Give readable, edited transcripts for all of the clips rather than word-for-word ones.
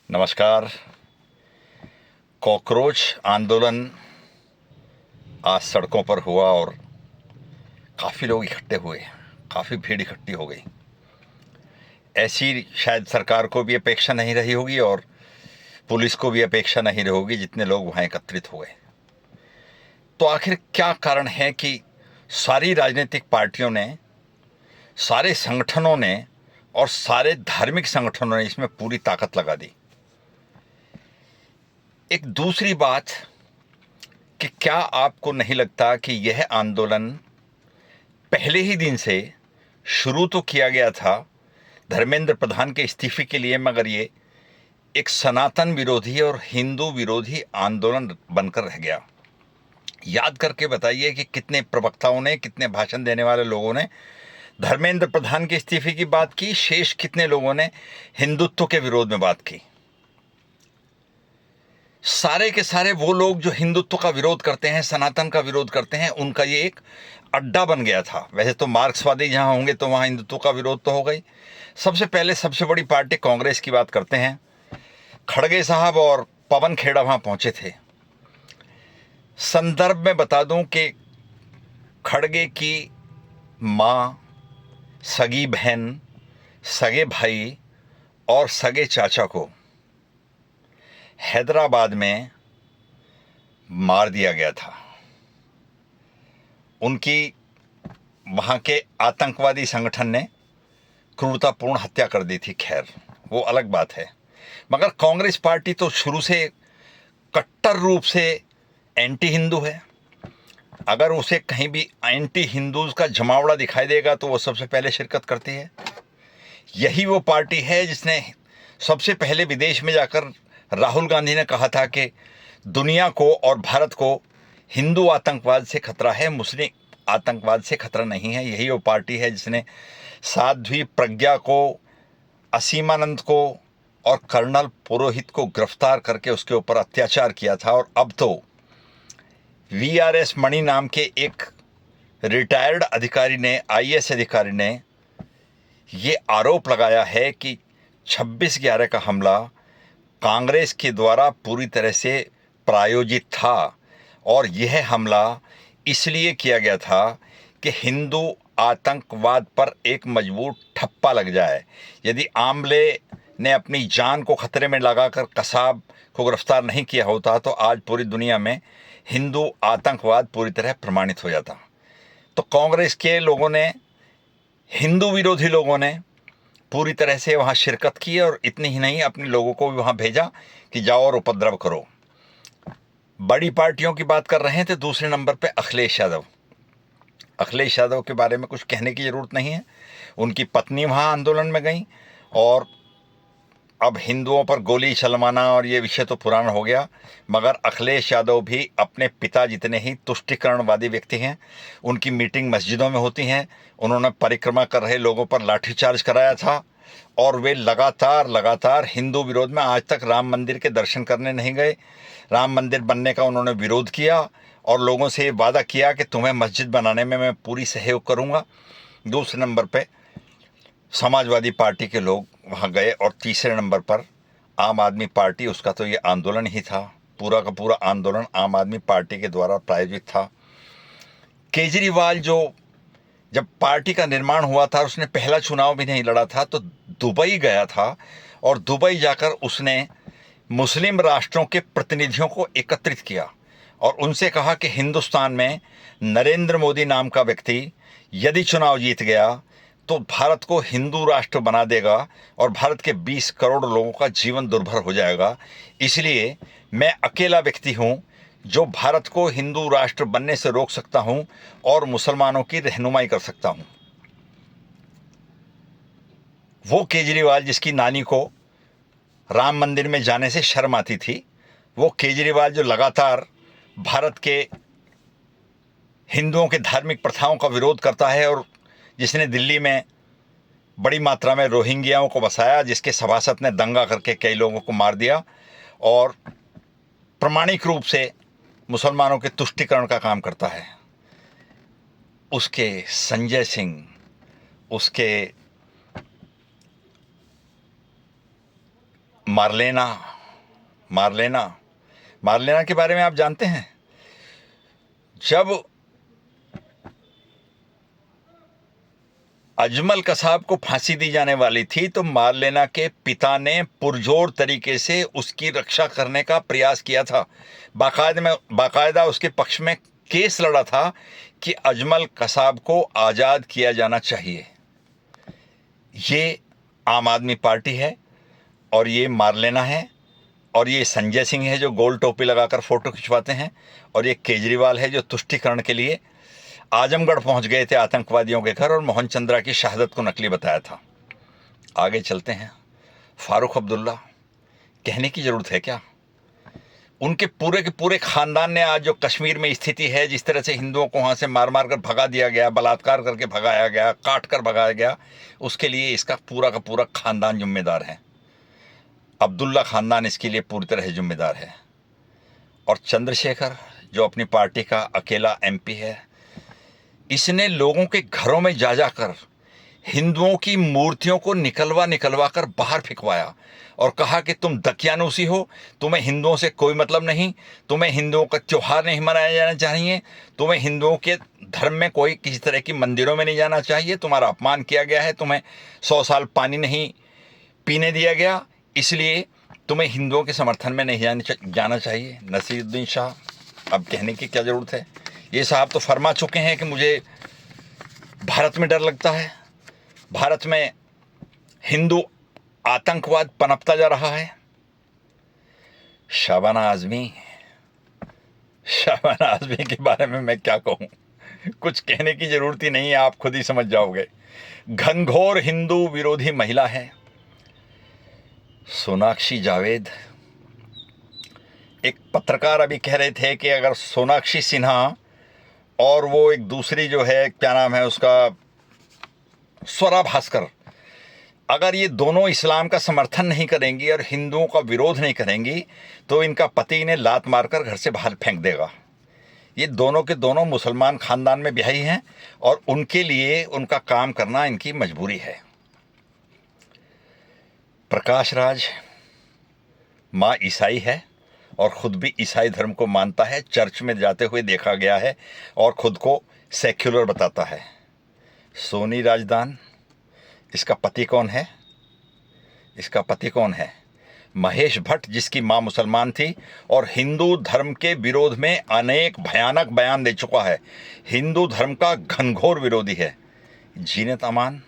नमस्कार। कॉकरोच आंदोलन आज सड़कों पर हुआ और काफ़ी लोग इकट्ठे हुए, काफ़ी भीड़ इकट्ठी हो गई। ऐसी शायद सरकार को भी अपेक्षा नहीं रही होगी और पुलिस को भी अपेक्षा नहीं रही होगी जितने लोग वहाँ एकत्रित हुए। तो आखिर क्या कारण है कि सारी राजनीतिक पार्टियों ने, सारे संगठनों ने और सारे धार्मिक संगठनों ने इसमें पूरी ताकत लगा दी? एक दूसरी बात कि क्या आपको नहीं लगता कि यह आंदोलन पहले ही दिन से शुरू तो किया गया था धर्मेंद्र प्रधान के इस्तीफे के लिए, मगर ये एक सनातन विरोधी और हिंदू विरोधी आंदोलन बनकर रह गया? याद करके बताइए कि कितने प्रवक्ताओं ने, कितने भाषण देने वाले लोगों ने धर्मेंद्र प्रधान के इस्तीफे की बात की, शेष कितने लोगों ने हिंदुत्व के विरोध में बात की? सारे के सारे वो लोग जो हिंदुत्व का विरोध करते हैं, सनातन का विरोध करते हैं, उनका ये एक अड्डा बन गया था। वैसे तो मार्क्सवादी जहां होंगे तो वहां हिंदुत्व का विरोध तो होगा ही। सबसे पहले सबसे बड़ी पार्टी कांग्रेस की बात करते हैं। खड़गे साहब और पवन खेड़ा वहां पहुंचे थे। संदर्भ में बता दूं कि खड़गे की मां, सगी बहन, सगे भाई और सगे चाचा को हैदराबाद में मार दिया गया था। उनकी वहाँ के आतंकवादी संगठन ने क्रूरतापूर्ण हत्या कर दी थी। खैर, वो अलग बात है। मगर कांग्रेस पार्टी तो शुरू से कट्टर रूप से एंटी हिंदू है। अगर उसे कहीं भी एंटी हिंदूज का जमावड़ा दिखाई देगा तो वो सबसे पहले शिरकत करती है। यही वो पार्टी है जिसने सबसे पहले विदेश में जाकर राहुल गांधी ने कहा था कि दुनिया को और भारत को हिंदू आतंकवाद से खतरा है, मुस्लिम आतंकवाद से खतरा नहीं है। यही वो पार्टी है जिसने साध्वी प्रज्ञा को, असीमानंद को और कर्नल पुरोहित को गिरफ्तार करके उसके ऊपर अत्याचार किया था। और अब तो वीआरएस मणि नाम के एक रिटायर्ड अधिकारी ने, आईएएस अधिकारी ने ये आरोप लगाया है कि 26/11 का हमला कांग्रेस के द्वारा पूरी तरह से प्रायोजित था और यह हमला इसलिए किया गया था कि हिंदू आतंकवाद पर एक मजबूत ठप्पा लग जाए। यदि आमले ने अपनी जान को खतरे में लगाकर कसाब को गिरफ्तार नहीं किया होता तो आज पूरी दुनिया में हिंदू आतंकवाद पूरी तरह प्रमाणित हो जाता। तो कांग्रेस के लोगों ने, हिंदू विरोधी लोगों ने पूरी तरह से वहां शिरकत की और इतनी ही नहीं, अपने लोगों को भी वहां भेजा कि जाओ और उपद्रव करो। बड़ी पार्टियों की बात कर रहे हैं तो दूसरे नंबर पे अखिलेश यादव। अखिलेश यादव के बारे में कुछ कहने की ज़रूरत नहीं है। उनकी पत्नी वहाँ आंदोलन में गई और अब हिंदुओं पर गोली चलवाना और ये विषय तो पुराना हो गया। मगर अखिलेश यादव भी अपने पिता जितने ही तुष्टिकरणवादी व्यक्ति हैं। उनकी मीटिंग मस्जिदों में होती हैं। उन्होंने परिक्रमा कर रहे लोगों पर लाठीचार्ज कराया था और वे लगातार हिंदू विरोध में, आज तक राम मंदिर के दर्शन करने नहीं गए। राम मंदिर बनने का उन्होंने विरोध किया और लोगों से ये वादा किया कि तुम्हें मस्जिद बनाने में मैं पूरी सहयोग करूंगा। दूसरे नंबर पे समाजवादी पार्टी के लोग वहां गए और तीसरे नंबर पर आम आदमी पार्टी। उसका तो ये आंदोलन ही था, पूरा का पूरा आंदोलन आम आदमी पार्टी के द्वारा प्रायोजित था। केजरीवाल जो जब पार्टी का निर्माण हुआ था, उसने पहला चुनाव भी नहीं लड़ा था तो दुबई गया था और दुबई जाकर उसने मुस्लिम राष्ट्रों के प्रतिनिधियों को एकत्रित किया और उनसे कहा कि हिंदुस्तान में नरेंद्र मोदी नाम का व्यक्ति यदि चुनाव जीत गया तो भारत को हिंदू राष्ट्र बना देगा और भारत के 20 करोड़ लोगों का जीवन दुर्भर हो जाएगा। इसलिए मैं अकेला व्यक्ति हूं जो भारत को हिंदू राष्ट्र बनने से रोक सकता हूं और मुसलमानों की रहनुमाई कर सकता हूं। वो केजरीवाल जिसकी नानी को राम मंदिर में जाने से शर्म आती थी, वो केजरीवाल जो लगातार भारत के हिंदुओं के धार्मिक प्रथाओं का विरोध करता है और जिसने दिल्ली में बड़ी मात्रा में रोहिंग्याओं को बसाया, जिसके सभासद ने दंगा करके कई लोगों को मार दिया और प्रमाणिक रूप से मुसलमानों के तुष्टीकरण का काम करता है, उसके संजय सिंह, उसके मार्लेना मार्लेना मार्लेना के बारे में आप जानते हैं? जब अजमल कसाब को फांसी दी जाने वाली थी तो मार्लेना के पिता ने पुरजोर तरीके से उसकी रक्षा करने का प्रयास किया था। बाकायदा उसके पक्ष में केस लड़ा था कि अजमल कसाब को आज़ाद किया जाना चाहिए। ये आम आदमी पार्टी है और ये मार्लेना है और ये संजय सिंह है जो गोल टोपी लगाकर फोटो खिंचवाते हैं, और ये केजरीवाल है जो तुष्टीकरण के लिए आजमगढ़ पहुंच गए थे आतंकवादियों के घर और मोहन चंद्रा की शहादत को नकली बताया था। आगे चलते हैं। फारूक अब्दुल्ला, कहने की ज़रूरत है क्या? उनके पूरे के पूरे ख़ानदान ने आज जो कश्मीर में स्थिति है, जिस तरह से हिंदुओं को वहाँ से मार मार कर भगा दिया गया, बलात्कार करके भगाया गया, काट कर भगाया गया, उसके लिए इसका पूरा का पूरा ख़ानदान जिम्मेदार है। अब्दुल्ला ख़ानदान इसके लिए पूरी तरह जिम्मेदार है। और चंद्रशेखर जो अपनी पार्टी का अकेला एमपी है, इसने लोगों के घरों में जा जाकर हिंदुओं की मूर्तियों को निकलवा कर बाहर फेंकवाया और कहा कि तुम दकियानूसी हो, तुम्हें हिंदुओं से कोई मतलब नहीं, तुम्हें हिंदुओं का त्यौहार नहीं मनाया जाना चाहिए, तुम्हें हिंदुओं के धर्म में कोई किसी तरह की मंदिरों में नहीं जाना चाहिए, तुम्हारा अपमान किया गया है, तुम्हें 100 साल पानी नहीं पीने दिया गया, इसलिए तुम्हें हिंदुओं के समर्थन में नहीं जाना चाहिए। नसीरुद्दीन शाह, अब कहने की क्या ज़रूरत है? ये साहब तो फरमा चुके हैं कि मुझे भारत में डर लगता है, भारत में हिंदू आतंकवाद पनपता जा रहा है। शाबाना आज़मी के बारे में मैं क्या कहूँ, कुछ कहने की ज़रूरत ही नहीं है, आप खुद ही समझ जाओगे। घनघोर हिंदू विरोधी महिला है सोनाक्षी जावेद। एक पत्रकार अभी कह रहे थे कि अगर सोनाक्षी सिन्हा और वो एक दूसरी जो है, क्या नाम है उसका, स्वरा भास्कर, अगर ये दोनों इस्लाम का समर्थन नहीं करेंगी और हिंदुओं का विरोध नहीं करेंगी तो इनका पति इन्हें लात मारकर घर से बाहर फेंक देगा। ये दोनों के दोनों मुसलमान ख़ानदान में ब्याही हैं और उनके लिए उनका काम करना इनकी मजबूरी है। प्रकाश राज माँ ईसाई है और ख़ुद भी ईसाई धर्म को मानता है, चर्च में जाते हुए देखा गया है और ख़ुद को सेक्युलर बताता है। सोनी राजदान, इसका पति कौन है? इसका पति कौन है? महेश भट्ट, जिसकी माँ मुसलमान थी और हिंदू धर्म के विरोध में अनेक भयानक बयान दे चुका है, हिंदू धर्म का घनघोर विरोधी है। जीनत अमान,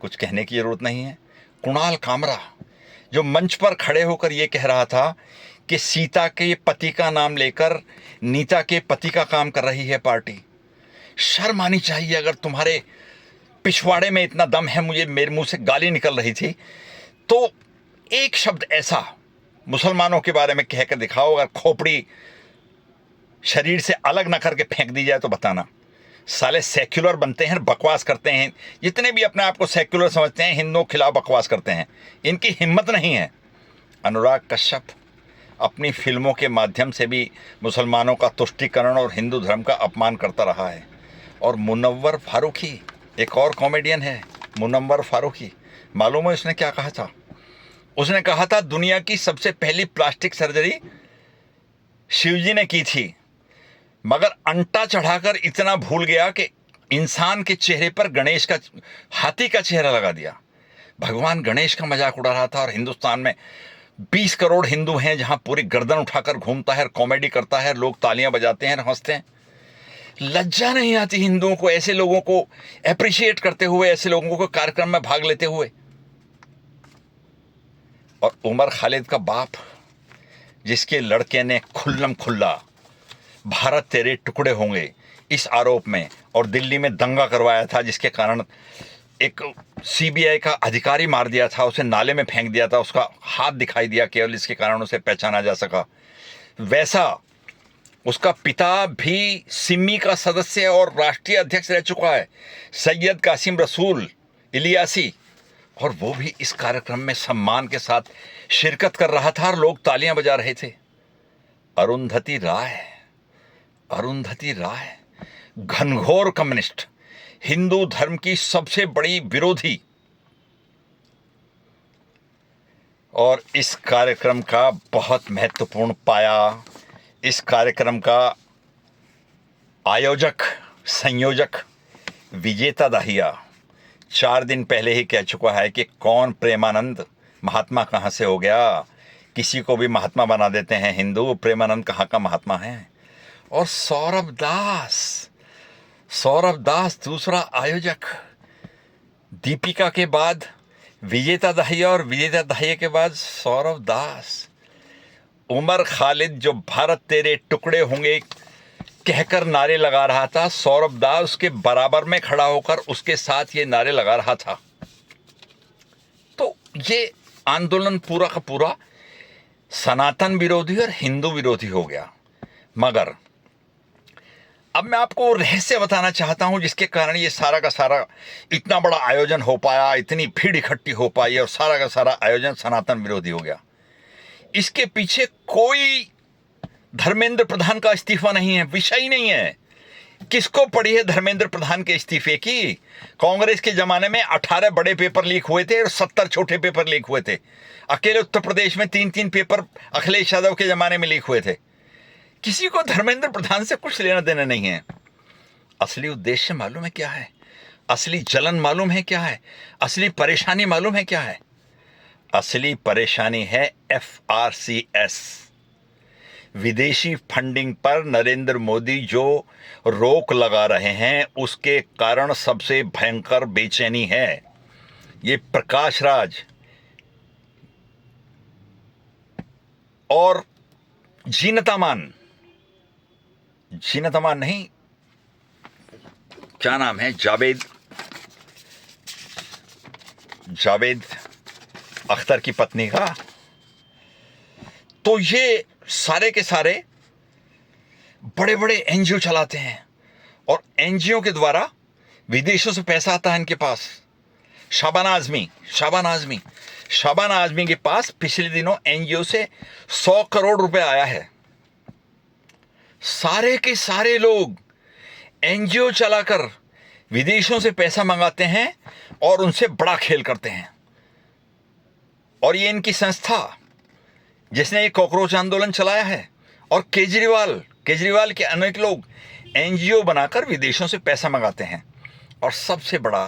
कुछ कहने की ज़रूरत नहीं है। कुणाल कामरा, जो मंच पर खड़े होकर ये कह रहा था कि सीता के पति का नाम लेकर नीता के पति का काम कर रही है पार्टी। शर्म आनी चाहिए। अगर तुम्हारे पिछवाड़े में इतना दम है, मेरे मुंह से गाली निकल रही थी, तो एक शब्द ऐसा मुसलमानों के बारे में कहकर दिखाओ। अगर खोपड़ी शरीर से अलग ना करके फेंक दी जाए तो बताना। साले सेक्युलर बनते हैं, बकवास करते हैं, जितने भी अपने आप को सेक्युलर समझते हैं हिंदुओं के खिलाफ बकवास करते हैं, इनकी हिम्मत नहीं है। अनुराग कश्यप अपनी फिल्मों के माध्यम से भी मुसलमानों का तुष्टीकरण और हिंदू धर्म का अपमान करता रहा है। और मुनव्वर फारूकी, एक और कॉमेडियन है मुनव्वर फारूकी, मालूम है उसने क्या कहा था? उसने कहा था दुनिया की सबसे पहली प्लास्टिक सर्जरी शिवजी ने की थी, मगर अंटा चढ़ाकर इतना भूल गया कि इंसान के चेहरे पर गणेश का, हाथी का चेहरा लगा दिया। भगवान गणेश का मजाक उड़ा रहा था। और हिंदुस्तान में 20 करोड़ हिंदू हैं जहां पूरी गर्दन उठाकर घूमता है, कॉमेडी करता है, लोग तालियां बजाते हैं, हंसते हैं। लज्जा नहीं आती हिंदुओं को ऐसे लोगों को एप्रिशिएट करते हुए, ऐसे लोगों को कार्यक्रम में भाग लेते हुए। और उमर खालिद का बाप, जिसके लड़के ने खुल्लम खुल्ला भारत तेरे टुकड़े होंगे इस आरोप में और दिल्ली में दंगा करवाया था, जिसके कारण एक सीबीआई का अधिकारी मार दिया था, उसे नाले में फेंक दिया था, उसका हाथ दिखाई दिया केवल इसके कारण उसे पहचाना जा सका। वैसा उसका पिता भी सिमी का सदस्य और राष्ट्रीय अध्यक्ष रह चुका है, सैयद कासिम रसूल इलियासी, और वो भी इस कार्यक्रम में सम्मान के साथ शिरकत कर रहा था और लोग तालियां बजा रहे थे। अरुंधति राय घनघोर कम्युनिस्ट, हिंदू धर्म की सबसे बड़ी विरोधी, और इस कार्यक्रम का बहुत महत्वपूर्ण पाया, इस कार्यक्रम का आयोजक संयोजक विजेता दाहिया 4 दिन पहले ही कह चुका है कि कौन प्रेमानंद, महात्मा कहाँ से हो गया, किसी को भी महात्मा बना देते हैं हिंदू, प्रेमानंद कहाँ का महात्मा है। और सौरभ दास दूसरा आयोजक, दीपिका के बाद विजेता दाहिया और विजेता दाहिया के बाद सौरभ दास। उमर खालिद जो भारत तेरे टुकड़े होंगे कहकर नारे लगा रहा था, सौरभ दास उसके बराबर में खड़ा होकर उसके साथ ये नारे लगा रहा था। तो ये आंदोलन पूरा का पूरा सनातन विरोधी और हिंदू विरोधी हो गया। मगर अब मैं आपको रहस्य बताना चाहता हूं जिसके कारण ये सारा का सारा इतना बड़ा आयोजन हो पाया, इतनी भीड़ इकट्ठी हो पाई और सारा का सारा आयोजन सनातन विरोधी हो गया। इसके पीछे कोई धर्मेंद्र प्रधान का इस्तीफा नहीं है, विषय ही नहीं है। किसको पड़ी है धर्मेंद्र प्रधान के इस्तीफे की? कांग्रेस के जमाने में 18 बड़े पेपर लीक हुए थे और 70 छोटे पेपर लीक हुए थे। अकेले उत्तर प्रदेश में 3-3 पेपर अखिलेश यादव के जमाने में लीक हुए थे। किसी को धर्मेंद्र प्रधान से कुछ लेना देना नहीं है। असली उद्देश्य मालूम है क्या है? असली जलन मालूम है क्या है? असली परेशानी मालूम है क्या है? असली परेशानी है FRCS, विदेशी फंडिंग पर नरेंद्र मोदी जो रोक लगा रहे हैं उसके कारण सबसे भयंकर बेचैनी है। ये प्रकाश राज और जीनतमान नहीं, क्या नाम है, जावेद अख्तर की पत्नी का, तो ये सारे के सारे बड़े बड़े एनजीओ चलाते हैं और एनजीओ के द्वारा विदेशों से पैसा आता है इनके पास। शाबाना आजमी के पास पिछले दिनों एनजीओ से 100 करोड़ रुपए आया है। सारे के सारे लोग एनजीओ चलाकर विदेशों से पैसा मंगाते हैं और उनसे बड़ा खेल करते हैं। और ये इनकी संस्था जिसने ये कॉकरोच आंदोलन चलाया है, और केजरीवाल के अनेक लोग एनजीओ बनाकर विदेशों से पैसा मंगाते हैं। और सबसे बड़ा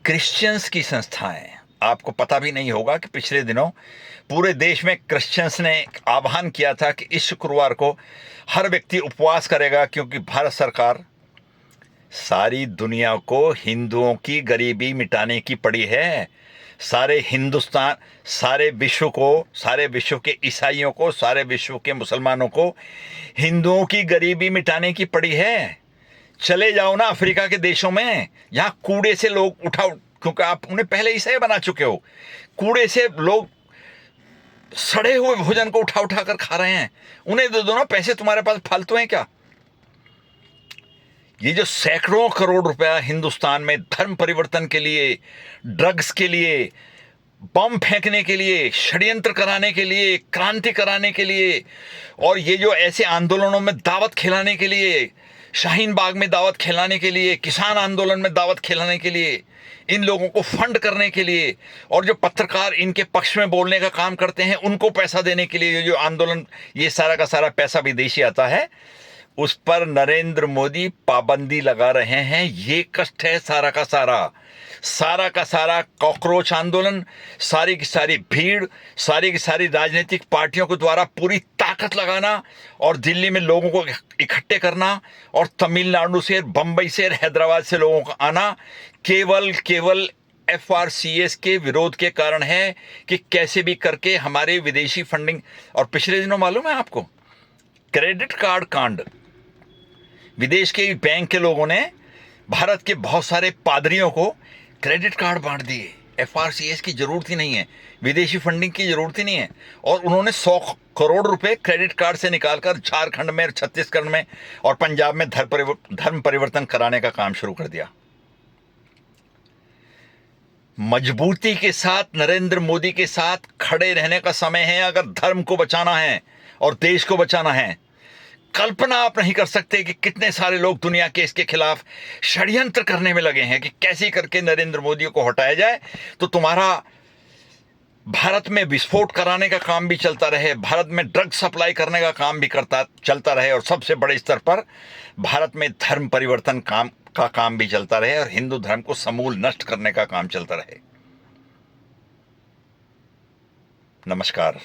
क्रिश्चियंस की संस्थाएं। आपको पता भी नहीं होगा कि पिछले दिनों पूरे देश में क्रिश्चियंस ने आह्वान किया था कि इस शुक्रवार को हर व्यक्ति उपवास करेगा, क्योंकि भारत सरकार सारी दुनिया को हिंदुओं की गरीबी मिटाने की पड़ी है। सारे हिंदुस्तान, सारे विश्व के ईसाइयों को, सारे विश्व के मुसलमानों को हिंदुओं की गरीबी मिटाने की पड़ी है। चले जाओ ना अफ्रीका के देशों में, जहां कूड़े से लोग क्योंकि आप उन्हें पहले ईसाई बना चुके हो, कूड़े से लोग सड़े हुए भोजन को उठा कर खा रहे हैं। उन्हें दे दो ना पैसे, तुम्हारे पास फालतू हैं क्या? ये जो सैकड़ों करोड़ रुपया हिंदुस्तान में धर्म परिवर्तन के लिए, ड्रग्स के लिए, बम फेंकने के लिए, षड्यंत्र कराने के लिए, क्रांति कराने के लिए, और ये जो ऐसे आंदोलनों में दावत खिलाने के लिए, शाहीन बाग में दावत खिलाने के लिए, किसान आंदोलन में दावत खिलाने के लिए, इन लोगों को फंड करने के लिए, और जो पत्रकार इनके पक्ष में बोलने का काम करते हैं उनको पैसा देने के लिए, जो आंदोलन, ये सारा का सारा पैसा विदेशी आता है, उस पर नरेंद्र मोदी पाबंदी लगा रहे हैं। ये कष्ट है सारा का सारा कॉकरोच आंदोलन, सारी की सारी भीड़, सारी की सारी राजनीतिक पार्टियों के द्वारा पूरी ताकत लगाना और दिल्ली में लोगों को इकट्ठे करना, और तमिलनाडु से, बंबई से, हैदराबाद से लोगों का आना केवल FRCS के विरोध के कारण है कि कैसे भी करके हमारे विदेशी फंडिंग। और पिछले दिनों मालूम है आपको, क्रेडिट कार्ड कांड, विदेश के बैंक के लोगों ने भारत के बहुत सारे पादरियों को क्रेडिट कार्ड बांट दिए। FRCS की जरूरत ही नहीं है, विदेशी फंडिंग की जरूरत ही नहीं है, और उन्होंने 100 करोड़ रुपए क्रेडिट कार्ड से निकालकर झारखंड में, छत्तीसगढ़ में और पंजाब में धर्म परिवर्तन कराने का काम शुरू कर दिया। मजबूती के साथ नरेंद्र मोदी के साथ खड़े रहने का समय है अगर धर्म को बचाना है और देश को बचाना है। कल्पना आप नहीं कर सकते कि कितने सारे लोग दुनिया के इसके खिलाफ षड्यंत्र करने में लगे हैं कि कैसे करके नरेंद्र मोदी को हटाया जाए। तो तुम्हारा भारत में विस्फोट कराने का काम भी चलता रहे, भारत में ड्रग सप्लाई करने का काम भी चलता रहे, और सबसे बड़े स्तर पर भारत में धर्म परिवर्तन का काम भी चलता रहे, और हिंदू धर्म को समूल नष्ट करने का काम चलता रहे। नमस्कार।